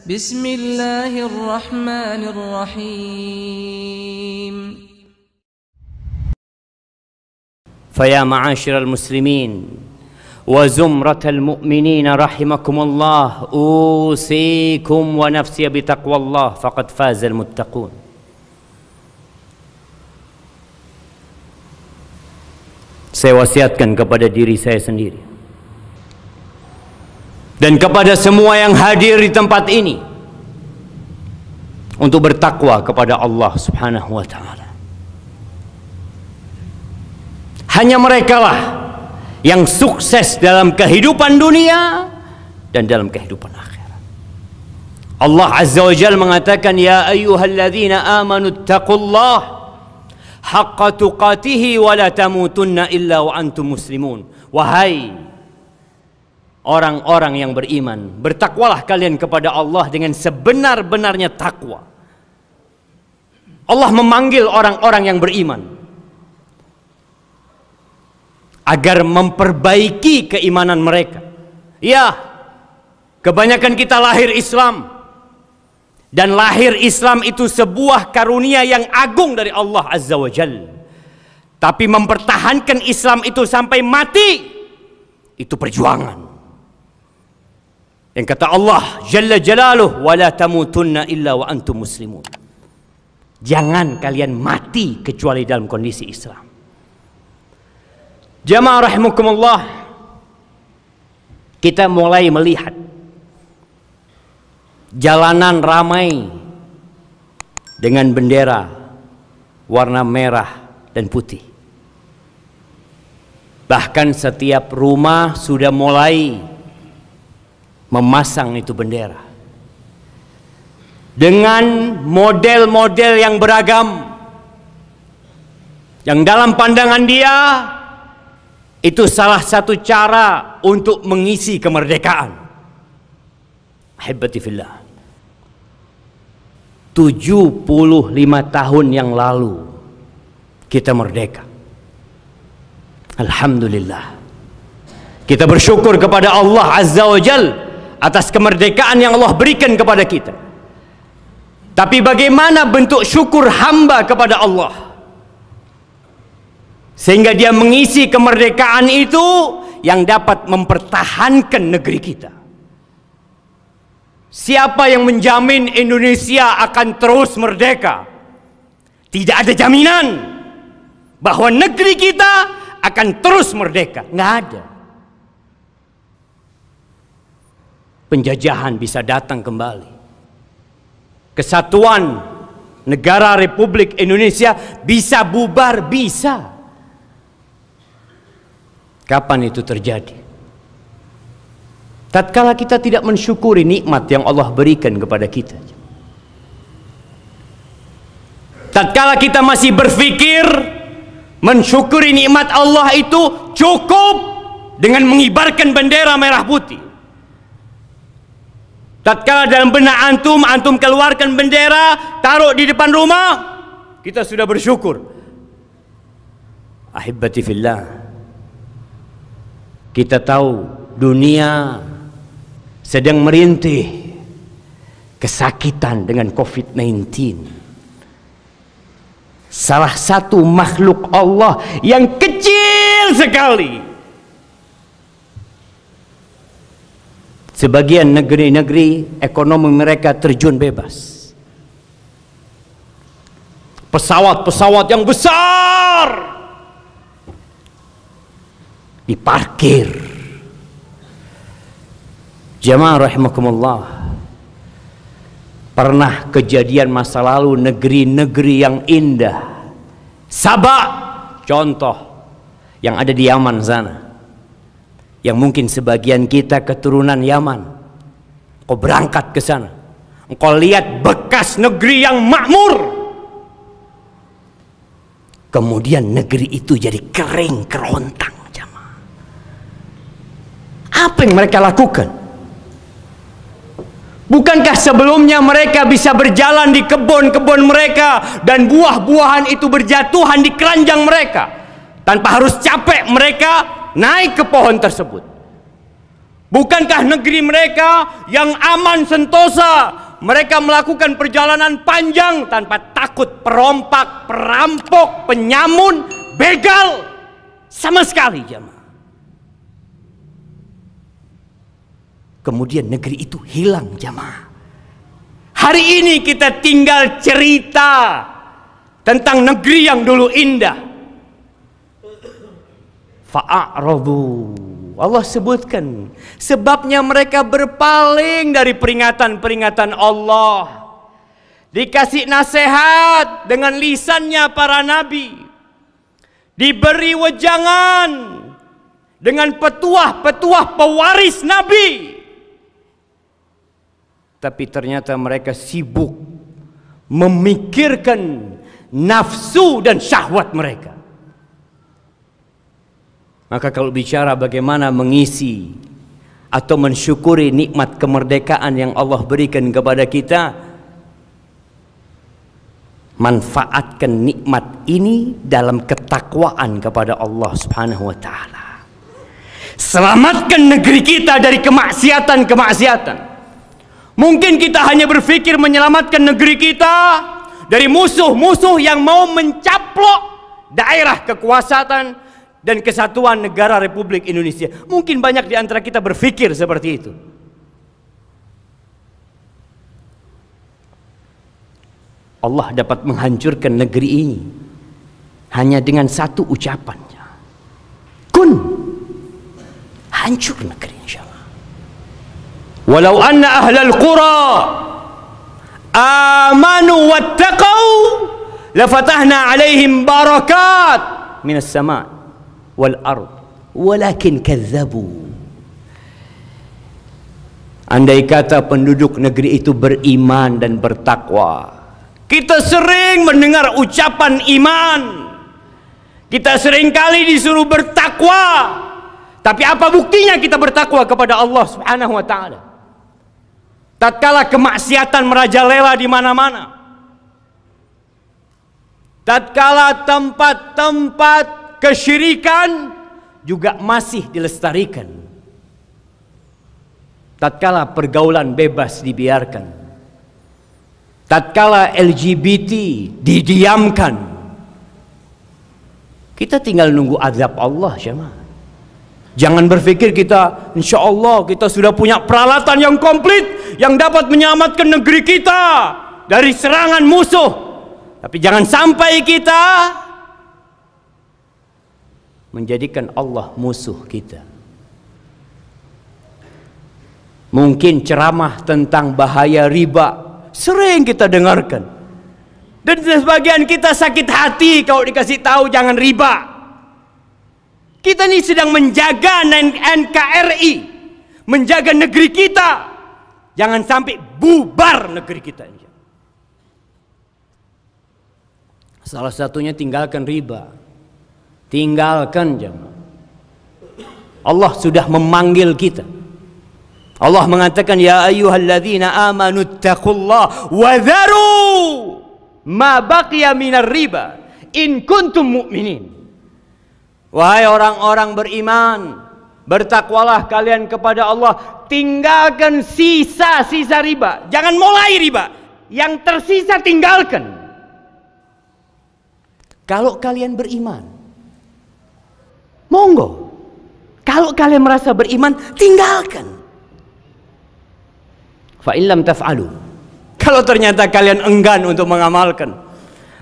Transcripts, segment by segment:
Bismillahirrahmanirrahim. Faya ma'asyiral muslimin wa zumratal mu'minin rahimakumullah, usikum wa nafsi bitaqwallah faqad fazal muttaqun. Saya wasiatkan kepada diri saya sendiri dan kepada semua yang hadir di tempat ini untuk bertakwa kepada Allah Subhanahu wa ta'ala. Hanya merekalah yang sukses dalam kehidupan dunia dan dalam kehidupan akhirat. Allah Azza wa Jalla mengatakan, ya ayyuhalladzina amanu taqullaha haqqa tuqatihi wa la tamutunna illa wa antum muslimun. Wahai orang-orang yang beriman, bertakwalah kalian kepada Allah dengan sebenar-benarnya takwa. Allah memanggil orang-orang yang beriman agar memperbaiki keimanan mereka. Ya, kebanyakan kita lahir Islam, dan lahir Islam itu sebuah karunia yang agung dari Allah Azza wa Jalla. Tapi mempertahankan Islam itu sampai mati, itu perjuangan. Yang kata Allah Jalla Jalaluh, wala tamutunna illa wa antum muslimun. Jangan kalian mati kecuali dalam kondisi Islam. Jamaah rahimakumullah, kita mulai melihat jalanan ramai dengan bendera warna merah dan putih. Bahkan setiap rumah sudah mulai memasang itu bendera dengan model-model yang beragam, yang dalam pandangan dia itu salah satu cara untuk mengisi kemerdekaan. Ahibati fillah, 75 tahun yang lalu kita merdeka. Alhamdulillah. Kita bersyukur kepada Allah Azza wa Jal atas kemerdekaan yang Allah berikan kepada kita. Tapi bagaimana bentuk syukur hamba kepada Allah sehingga dia mengisi kemerdekaan itu yang dapat mempertahankan negeri kita? Siapa yang menjamin Indonesia akan terus merdeka? Tidak ada jaminan bahwa negeri kita akan terus merdeka. Nggak ada. Penjajahan bisa datang kembali. Kesatuan negara Republik Indonesia bisa bubar, bisa. Kapan itu terjadi? Tatkala kita tidak mensyukuri nikmat yang Allah berikan kepada kita. Tatkala kita masih berpikir mensyukuri nikmat Allah itu cukup dengan mengibarkan bendera merah putih. Tatkala dalam benak antum keluarkan bendera, taruh di depan rumah, kita sudah bersyukur. Ahibati fillah, kita tahu dunia sedang merintih kesakitan dengan COVID-19. Salah satu makhluk Allah yang kecil sekali. Sebagian negeri-negeri ekonomi mereka terjun bebas. Pesawat-pesawat yang besar diparkir. Jamaah rahimakumullah, pernah kejadian masa lalu negeri-negeri yang indah. Sabah, contoh yang ada di Yaman sana, yang mungkin sebagian kita keturunan Yaman. Kau berangkat ke sana, engkau lihat bekas negeri yang makmur, kemudian negeri itu jadi kering kerontang. Jamaah, apa yang mereka lakukan? Bukankah sebelumnya mereka bisa berjalan di kebun-kebun mereka dan buah-buahan itu berjatuhan di keranjang mereka tanpa harus capek mereka naik ke pohon tersebut? Bukankah negeri mereka yang aman sentosa? Mereka melakukan perjalanan panjang tanpa takut perompak, perampok, penyamun, begal sama sekali, jemaah. Kemudian negeri itu hilang, jemaah. Hari ini kita tinggal cerita tentang negeri yang dulu indah. Fa'aradu. Allah sebutkan sebabnya mereka berpaling dari peringatan-peringatan Allah. Dikasih nasihat dengan lisannya para nabi, diberi wejangan dengan petuah-petuah pewaris nabi, tapi ternyata mereka sibuk memikirkan nafsu dan syahwat mereka. Maka kalau bicara bagaimana mengisi atau mensyukuri nikmat kemerdekaan yang Allah berikan kepada kita, manfaatkan nikmat ini dalam ketakwaan kepada Allah Subhanahu wa taala. Selamatkan negeri kita dari kemaksiatan-kemaksiatan. Mungkin kita hanya berpikir menyelamatkan negeri kita dari musuh-musuh yang mau mencaplok daerah kekuasaan dan kesatuan negara Republik Indonesia. Mungkin banyak di antara kita berpikir seperti itu. Allah dapat menghancurkan negeri ini hanya dengan satu ucapannya. Kun. Hancur negeri insyaallah. Walau anna ahlal qura amanu wattaqau lafatahna alaihim barakat minas sama' wal ard walakin kadzabu. Andai kata penduduk negeri itu beriman dan bertakwa. Kita sering mendengar ucapan iman, kita sering kali disuruh bertakwa, tapi apa buktinya kita bertakwa kepada Allah Subhanahu wa taala? Tatkala kemaksiatan merajalela di mana-mana, tatkala tempat-tempat kesyirikan juga masih dilestarikan, tatkala pergaulan bebas dibiarkan, tatkala LGBT didiamkan, kita tinggal nunggu azab Allah, jemaah. Jangan berpikir kita insya Allah kita sudah punya peralatan yang komplit yang dapat menyelamatkan negeri kita dari serangan musuh. Tapi jangan sampai kita menjadikan Allah musuh kita. Mungkin ceramah tentang bahaya riba sering kita dengarkan, dan sebagian kita sakit hati kalau dikasih tahu jangan riba. Kita ini sedang menjaga NKRI, menjaga negeri kita, jangan sampai bubar negeri kita. Salah satunya tinggalkan riba. Tinggalkan, jemaah. Allah sudah memanggil kita. Allah mengatakan, ya ayyuhalladzina amanu taqullaha wa dharu ma baqiya minar riba in kuntum mu'minin. Wahai orang-orang beriman, bertakwalah kalian kepada Allah, tinggalkan sisa-sisa riba. Jangan mulai riba, yang tersisa tinggalkan. Kalau kalian beriman, monggo. Kalau kalian merasa beriman, tinggalkan. Fa in lam taf'alu. Kalau ternyata kalian enggan untuk mengamalkan,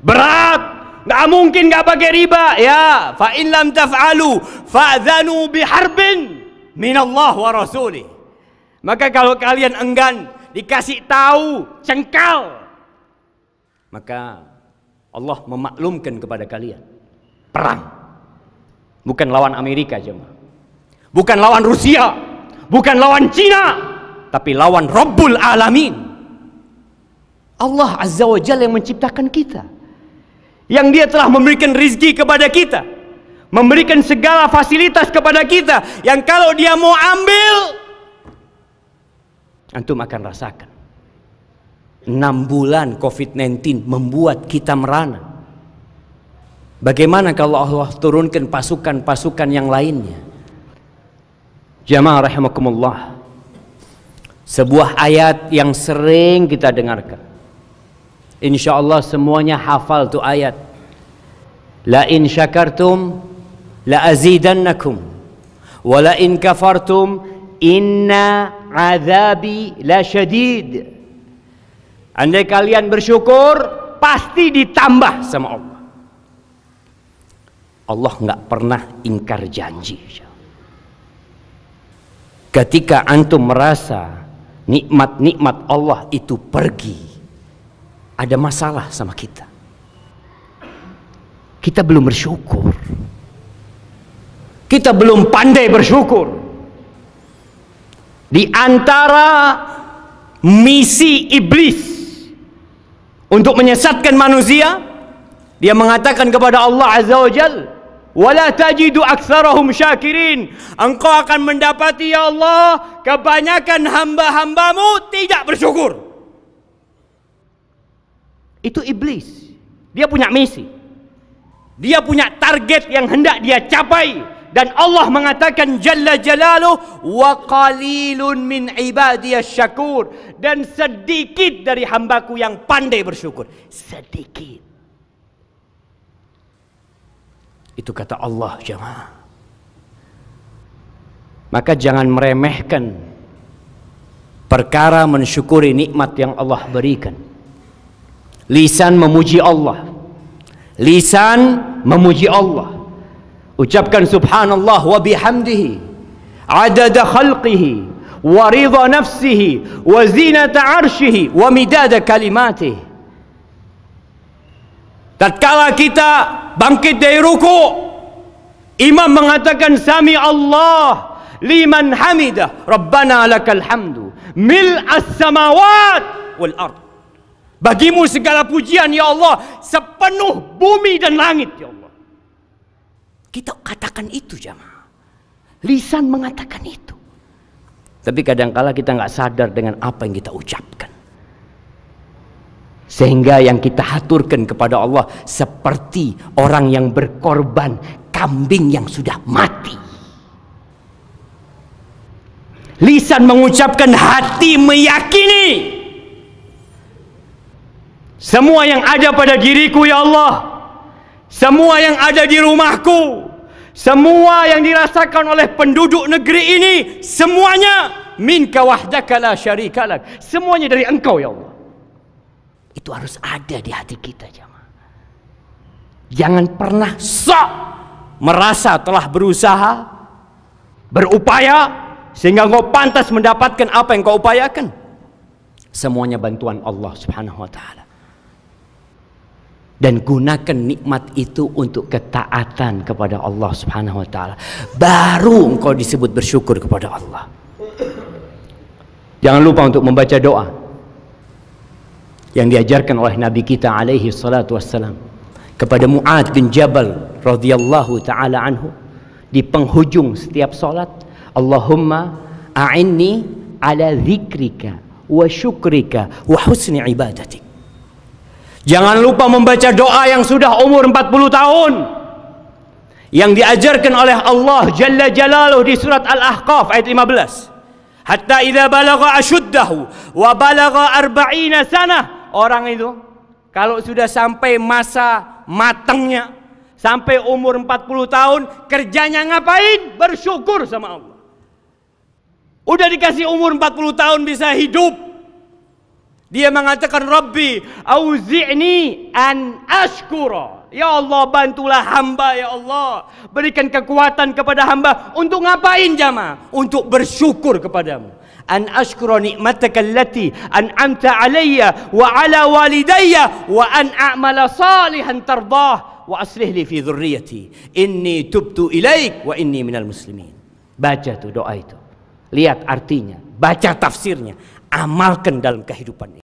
berat, nggak mungkin nggak pakai riba, ya. Fa in lam taf'alu fa'dzanu biharbin minallah wa rasulih. Maka kalau kalian enggan dikasih tahu, cengkal, maka Allah memaklumkan kepada kalian perang. Bukan lawan Amerika, jemaah. Bukan lawan Rusia, bukan lawan Cina, tapi lawan Rabbul Alamin. Allah Azza wa Jalla yang menciptakan kita, yang Dia telah memberikan rizki kepada kita, memberikan segala fasilitas kepada kita, yang kalau Dia mau ambil, antum akan rasakan. 6 bulan COVID-19 membuat kita merana. Bagaimana kalau Allah turunkan pasukan-pasukan yang lainnya? Jamaah rahimakumullah, sebuah ayat yang sering kita dengarkan. Insya Allah semuanya hafal tuh ayat. La in syakartum la azidannakum wa la in kafartum inna azabi la syadid. Andai kalian bersyukur pasti ditambah sama Allah. Allah nggak pernah ingkar janji. Ketika antum merasa nikmat-nikmat Allah itu pergi, ada masalah sama kita. Kita belum bersyukur. Kita belum pandai bersyukur. Di antara misi iblis untuk menyesatkan manusia, dia mengatakan kepada Allah Azza wa Jalla, wala tajidu aktsarahum syakirin. Engkau akan mendapati ya Allah, kebanyakan hamba-hambamu tidak bersyukur. Itu iblis. Dia punya misi. Dia punya target yang hendak dia capai. Dan Allah mengatakan Jalla Jalaluh, wa qalilun min ibadiyas syakur. Dan sedikit dari hambaku yang pandai bersyukur. Sedikit. Itu kata Allah, jemaah. Maka jangan meremehkan perkara mensyukuri nikmat yang Allah berikan. Lisan memuji Allah. Lisan memuji Allah. Ucapkan subhanallah wa bihamdihi adada khalqihi wa ridha nafsihi wa zinata arshihi wa midada kalimatih. Tatkala kita bangkit dari ruku, imam mengatakan sami Allah liman hamidah rabbana lakal hamdu mil as-samawat wal ard. Bagimu segala pujian ya Allah sepenuh bumi dan langit ya Allah. Kita katakan itu jamaah. Lisan mengatakan itu. Tapi kadangkala kita nggak sadar dengan apa yang kita ucapkan. Sehingga yang kita haturkan kepada Allah seperti orang yang berkorban kambing yang sudah mati. Lisan mengucapkan, hati meyakini. Semua yang ada pada diriku ya Allah, semua yang ada di rumahku, semua yang dirasakan oleh penduduk negeri ini, semuanya minka wahdaka la syarikalak. Semuanya dari Engkau ya Allah. Itu harus ada di hati kita jemaah. Jangan pernah sok merasa telah berusaha, berupaya sehingga engkau pantas mendapatkan apa yang kau upayakan. Semuanya bantuan Allah Subhanahu wa taala. Dan gunakan nikmat itu untuk ketaatan kepada Allah Subhanahu wa taala. Baru engkau disebut bersyukur kepada Allah. Jangan lupa untuk membaca doa yang diajarkan oleh Nabi kita alaihi salatu wassalam kepada Mu'adz bin Jabal radhiyallahu taala anhu di penghujung setiap salat, Allahumma a'inni ala dzikrika wa syukrika wa husni ibadatik. Jangan lupa membaca doa yang sudah umur 40 tahun yang diajarkan oleh Allah Jalla Jalaluh di surat Al-Ahqaf ayat 15. Hatta idza balagha ashuddahu wa balagha 40 sanah. Orang itu kalau sudah sampai masa matangnya, sampai umur 40 tahun, kerjanya ngapain? Bersyukur sama Allah. Udah dikasih umur 40 tahun bisa hidup. Dia mengatakan, Rabbi auzi'ni an ashkura. Ya Allah, bantulah hamba ya Allah. Berikan kekuatan kepada hamba. Untuk ngapain jamaah? Untuk bersyukur kepadamu. An ashkura ni'mataka allati an'amta alayya wa ala walidayya wa an a'mala salihan tardah wa aslih li fi dhurriyyati inni tubtu ilaik wa inni minal muslimin. Baca tuh doa itu. Lihat artinya, baca tafsirnya, amalkan dalam kehidupan ini.